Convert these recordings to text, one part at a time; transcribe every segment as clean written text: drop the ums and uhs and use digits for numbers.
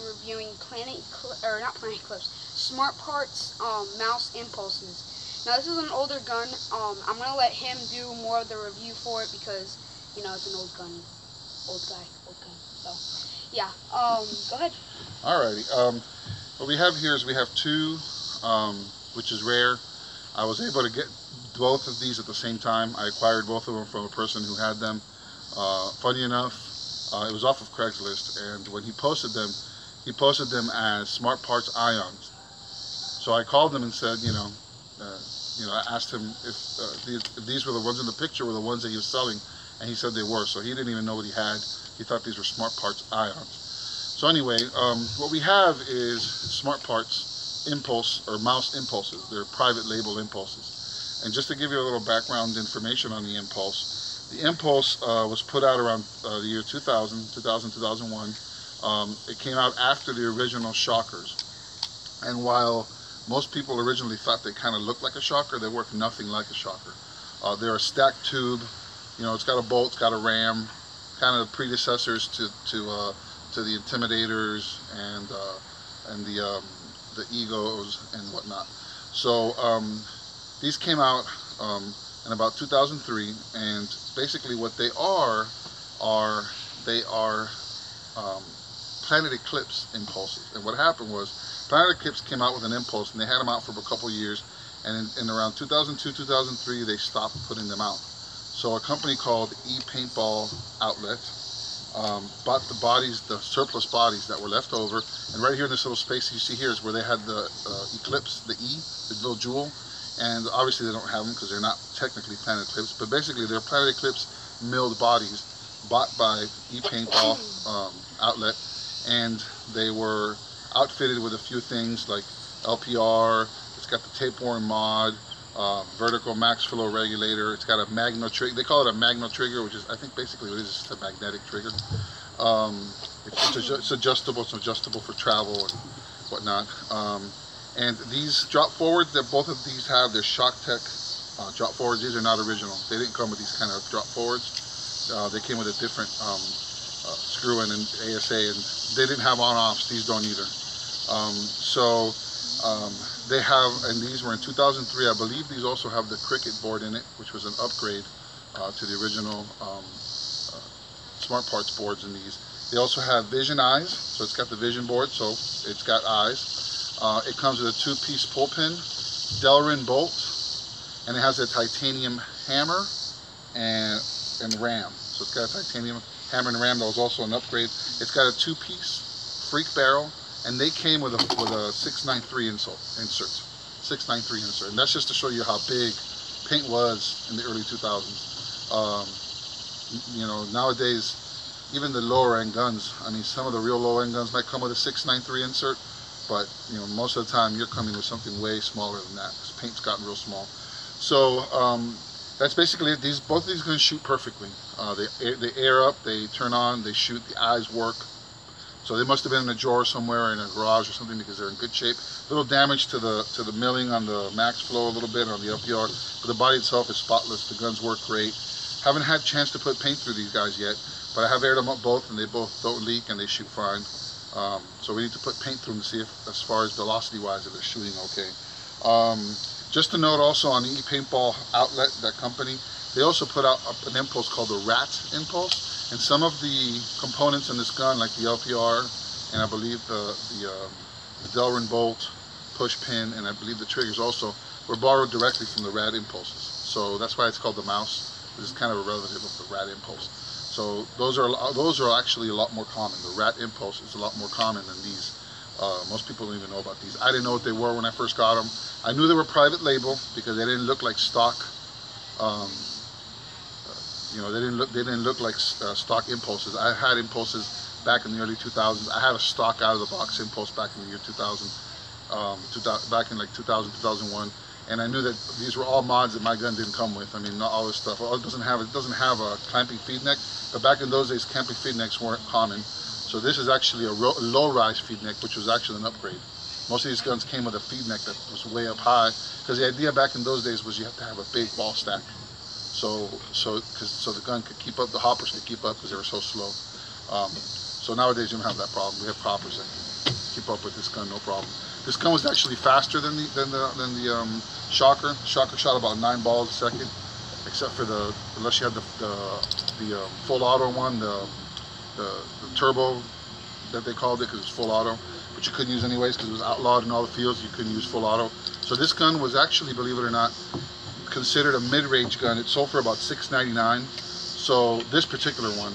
reviewing Planet Clips, Smart Parts mouse impulses. Now this is an older gun. I'm gonna let him do more of the review for it because you know it's an old gun, old gun. So yeah, go ahead. Alrighty. What we have here is we have two, which is rare. I was able to get both of these at the same time. I acquired both of them from a person who had them. Funny enough, it was off of Craigslist, and when he posted them as Smart Parts Ions. So I called him and said, I asked him if these were the ones in the picture were the ones that he was selling, and he said they were. So he didn't even know what he had. He thought these were Smart Parts Ions. So anyway, what we have is Smart Parts Impulse or mouse impulses. They're private label impulses. And just to give you a little background information on the Impulse was put out around the year 2000, 2001. It came out after the original Shockers. And while most people originally thought they kind of looked like a Shocker, they work nothing like a Shocker. They're a stacked tube. It's got a bolt, it's got a ram, kind of predecessors to the Intimidators and the Egos and whatnot. So these came out in about 2003, and basically what they are Planet Eclipse impulses. And what happened was Planet Eclipse came out with an impulse, and they had them out for a couple years, and in around 2002, 2003 they stopped putting them out. So a company called Paintball Outlet bought the bodies, the surplus bodies that were left over, and right here in this little space you see here is where they had the Eclipse, the little jewel, and obviously they don't have them because they're not technically Planet Eclipse, but basically they're Planet Eclipse milled bodies bought by Paintball Outlet, and they were outfitted with a few things like LPR, it's got the tapeworm mod, vertical max flow regulator, it's got a magno trigger, they call it a magno trigger, which is, I think basically what it is just a magnetic trigger. It's adjustable, it's adjustable for travel and whatnot. And these drop forwards that both of these have, they're Shock Tech drop forwards. These are not original. They didn't come with these kind of drop forwards. They came with a different screw-in and ASA, and they didn't have on-offs. These don't either. They have, and these were in 2003. I believe these also have the Cricket board in it, which was an upgrade to the original Smart Parts boards in these. They also have Vision eyes, so it's got the Vision board, so it's got eyes. It comes with a two-piece pull pin, Delrin bolt, and it has a titanium hammer and ram. So it's got a titanium hammer and ram that was also an upgrade. It's got a two-piece freak barrel, and they came with a 693 insert, 693 insert, and that's just to show you how big paint was in the early 2000s. Nowadays, even the lower end guns, I mean, some of the real low end guns might come with a 693 insert, but most of the time you're coming with something way smaller than that because paint's gotten real small. So that's basically it. Both of these guns shoot perfectly. They air up, they turn on, they shoot, the eyes work. So they must have been in a drawer somewhere in a garage or something because they're in good shape. A little damage to the milling on the max flow a little bit on the LPR, but the body itself is spotless. The guns work great. Haven't had a chance to put paint through these guys yet, but I have aired them up both, and they both don't leak and they shoot fine. So we need to put paint through them to see if, as far as velocity wise, if they're shooting okay. Just to note also on the Paintball Outlet, that company, they also put out an impulse called the Rat Impulse. And some of the components in this gun, like the LPR, and I believe the Delrin bolt, push pin, and I believe the triggers also, were borrowed directly from the Rat Impulses. So that's why it's called the Mouse. This is kind of a relative of the Rat Impulse. So those are actually a lot more common. The Rat Impulse is a lot more common than these. Most people don't even know about these. I didn't know what they were when I first got them. I knew they were private label because they didn't look like stock. They didn't look like stock impulses. I had impulses back in the early 2000s. I had a stock out of the box impulse back in the year 2000, back in like 2000, 2001, and I knew that these were all mods that my gun didn't come with. I mean, not all this stuff. It doesn't have a clamping feed neck, but back in those days, clamping feed necks weren't common. So this is actually a low-rise feed neck, which was actually an upgrade. Most of these guns came with a feed neck that was way up high, because the idea back in those days was you have to have a big ball stack. So the gun could keep up, the hoppers could keep up because they were so slow. So nowadays you don't have that problem. We have hoppers in. keep up with this gun, no problem. This gun was actually faster than the Shocker. Shocker shot about 9 balls a second, except for unless you had the full auto one, the turbo that they called it, because it's full auto, but you couldn't use anyways because it was outlawed in all the fields. You couldn't use full auto. So this gun was actually, believe it or not, considered a mid-range gun. It sold for about $6.99. So this particular one,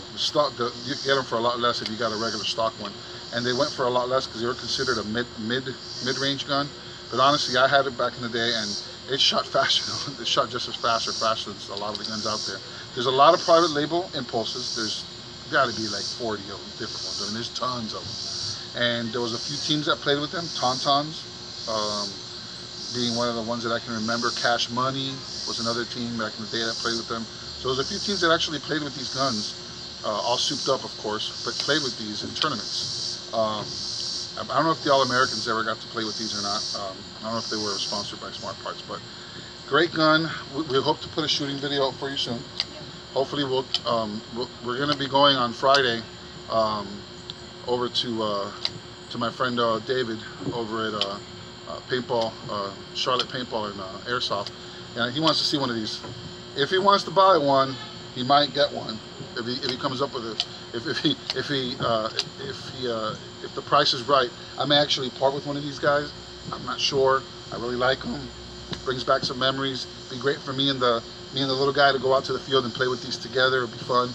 you get them for a lot less if you got a regular stock one, and they went for a lot less because they were considered a mid-range gun. But honestly, I had it back in the day, and it shot faster. It shot just as faster than a lot of the guns out there. There's a lot of private label impulses. There's got to be like 40 of them, different ones. I mean, there's tons of them. And there was a few teams that played with them. Tauntauns, being one of the ones that I can remember. Cash Money was another team back in the day that played with them. So there's a few teams that actually played with these guns, all souped up, of course, but played with these in tournaments. I don't know if the All-Americans ever got to play with these or not. I don't know if they were sponsored by Smart Parts, but great gun. We hope to put a shooting video up for you soon. Hopefully we're going to be going on Friday over to my friend David over at paintball, Charlotte Paintball and Airsoft, and he wants to see one of these. If he wants to buy one, he might get one. If he comes up with it, if the price is right, I may actually part with one of these guys. I'm not sure. I really like them. Brings back some memories. Be great for me and the little guy to go out to the field and play with these together. It'd be fun.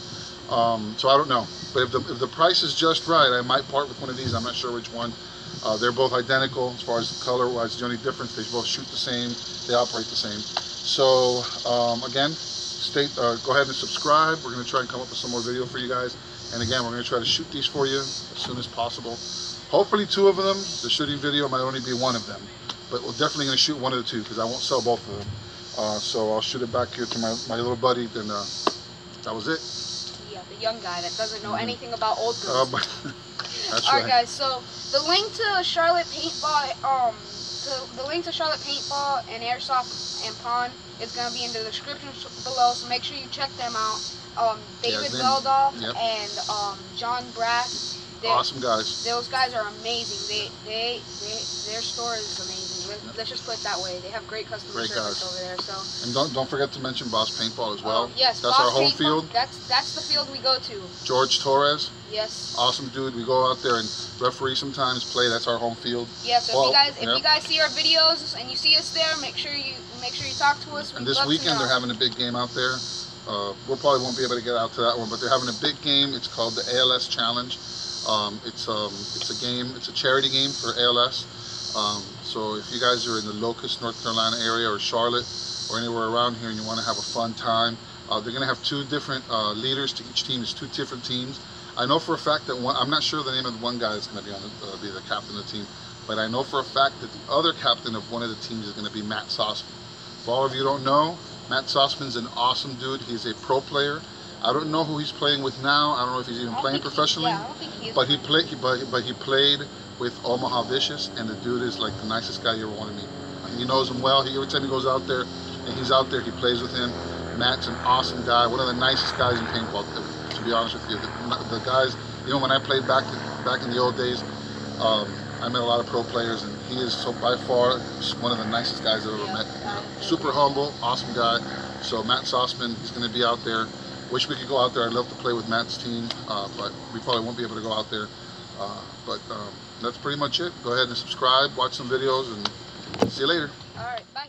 So I don't know, but if the price is just right, I might part with one of these. I'm not sure which one. They're both identical as far as color wise. The only difference, they both shoot the same. They operate the same. So again, go ahead and subscribe. We're going to try and come up with some more video for you guys. And again, we're going to try to shoot these for you as soon as possible. Hopefully 2 of them. The shooting video might only be 1 of them, but we're definitely going to shoot 1 of the 2 because I won't sell both of them. So I'll shoot it back here to my little buddy. Then that was it. Yeah, the young guy that doesn't know anything about old guns. That's All right, right, guys. So the link to Charlotte Paintball, and Airsoft and Pawn is gonna be in the description below. So make sure you check them out. David Geldof and John Brass. Awesome guys. Those guys are amazing. Their store is amazing. Let's just put it that way. They have great customer service over there. So. And don't forget to mention Boss Paintball as well. Yes, that's our home field. That's the field we go to. George Torres. Yes. Awesome dude. We go out there and referee sometimes, play. That's our home field. Yeah. So if you guys see our videos and you see us there, make sure you talk to us. And this weekend they're having a big game out there. We probably won't be able to get out to that one, but they're having a big game. It's called the ALS Challenge. It's a game. It's a charity game for ALS. So if you guys are in the Locust, North Carolina area, or Charlotte, or anywhere around here, and you want to have a fun time, they're going to have 2 different leaders to each team. It's 2 different teams. I know for a fact that I'm not sure the name of the one guy that's going to be be the captain of the team, but I know for a fact that the other captain of one of the teams is going to be Matt Sossman. For all of you who don't know, Matt Sossman's an awesome dude. He's a pro player. I don't know who he's playing with now. I don't know if he's even playing professionally. I don't think he is. But he played with Omaha Vicious, and the dude is like the nicest guy you ever want to meet. He knows him well. Every time he goes out there, and he's out there, he plays with him. Matt's an awesome guy, one of the nicest guys in paintball, to be honest with you. The guys, when I played back in the old days, I met a lot of pro players, and he is by far one of the nicest guys I've ever met. Super humble, awesome guy. So Matt Sossman, he's going to be out there. Wish we could go out there. I'd love to play with Matt's team, but we probably won't be able to go out there. But that's pretty much it. Go ahead and subscribe, watch some videos, and see you later. All right, bye.